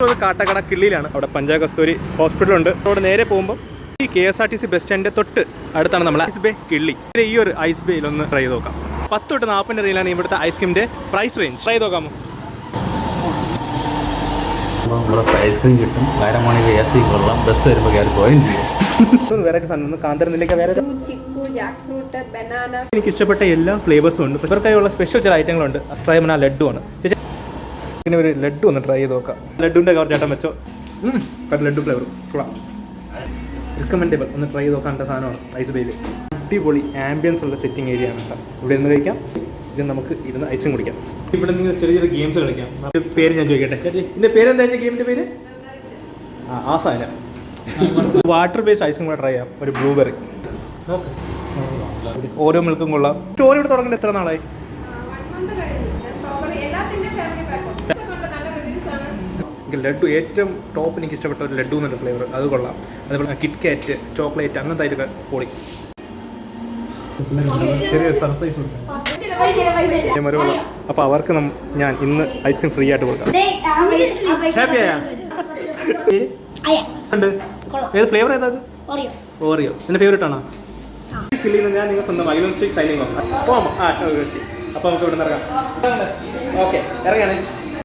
കാട്ടക്കട കിള്ളിയിലാണ്. അവിടെ പഞ്ചായത്ത് കസ്തൂരി ഹോസ്പിറ്റലുണ്ട്. അവിടെ നേരെ പോകുമ്പോൾ ഈ KSRTC ബസ് സ്റ്റാൻഡിൻ്റെ തൊട്ട് അടുത്താണ് നമ്മൾ ഐസ് ബേ കിള്ളി. ഈ ഒരു ഐസ് ബേയിൽ ഒന്ന് ട്രൈ ചെയ്ത് നോക്കാം. 10 തൊട്ട് 40 റേഞ്ചിലാണ് ഇവിടുത്തെ ഐസ്ക്രീമിൻ്റെ പ്രൈസ് റേഞ്ച്. ട്രൈ ചെയ്ത് നോക്കാമോ? ഐസ്ക്രീം കിട്ടും. കാരമാണെങ്കിൽ AC കൊള്ളാം. ബസ് വരുമ്പോൾ കയറി പോവുകയും ചെയ്യും. വെറൈറ്റി സാധനം കാന്തരനിലേക്ക് വേറെ എനിക്ക് ഇഷ്ടപ്പെട്ട എല്ലാ ഫ്ലേവേഴ്സും ഉണ്ട്. ഇവർക്കായുള്ള സ്പെഷ്യൽ ചില ഐറ്റങ്ങളുണ്ട്. ട്രൈ ചെയ്യുമ്പോൾ ലഡ്ഡു ആണ്. ചേച്ചി പിന്നെ ഒരു ലഡ്ഡു ഒന്ന് ട്രൈ ചെയ്ത് നോക്കാം. ലഡ്ഡുവിൻ്റെ കവർ ചേട്ടൻ വെച്ചോ. ലഡ്ഡു ഫ്ലേവർ കൊള്ളാം. റിക്കമെൻഡബിൾ. ഒന്ന് ട്രൈ ചെയ്ത് നോക്കാനുള്ള സാധനമാണ് ഐസ് ബേയിൽ. അടിപൊളി ആംബിയൻസ് ഉള്ള സെറ്റിംഗ് ഏരിയ ആണ് കേട്ടോ. ഇവിടെ നിന്ന് കഴിക്കാം. ഇത് നമുക്ക് ഇരുന്ന് ഐസും കുടിക്കാം. ഇവിടെ നിങ്ങൾ ചെറിയ ചെറിയ ഗെയിംസ് കളിക്കാം. പേര് ഞാൻ ചോദിക്കട്ടെ ചേച്ചി, ഇതിൻ്റെ പേരെന്താ? ഗെയിമിൻ്റെ പേര് ആ സാധനം വാട്ടർ ബേസ്ഡ് ഐസും കൂടെ ട്രൈ ചെയ്യാം. ഒരു ബ്ലൂബെറി നോക്ക്. ഓരോ മിൽക്കും കൊള്ളാം. സ്റ്റോറി ഇവിടെ തുടങ്ങിയിട്ട് എത്ര നാളായി? ലഡ്ഡു ഏറ്റവും ടോപ്പ് എനിക്ക് ഇഷ്ടപ്പെട്ട ഒരു ലഡ്ഡു എന്നുള്ള ഫ്ലേവർ, അത് കൊള്ളാം. അതുപോലെ കിറ്റ് കാറ്റ്, ചോക്ലേറ്റ് അങ്ങനത്തെ ആയിട്ടൊക്കെ പൊളി. ചെറിയ സർപ്രൈസ് അപ്പോൾ അവർക്ക് ഞാൻ ഇന്ന് ഐസ്ക്രീം ഫ്രീ ആയിട്ട് കൊടുക്കാം. ഹാപ്പിയാ? ഏത് ഫ്ലേവർ ഏതാ? ഓറിയോ. എൻ്റെ ഫേവറേറ്റ് ആണോ? കിള്ളിയിൽ നിന്ന് ഞാൻ നിങ്ങൾ സ്വന്തം ഐലൻഡ് സ്ട്രീറ്റ് സൈനിങ് പോകാം. അപ്പോൾ നമുക്ക് ഇവിടെ നിന്ന് ഇറങ്ങാം. ഓക്കെ, ഇറങ്ങാണ്.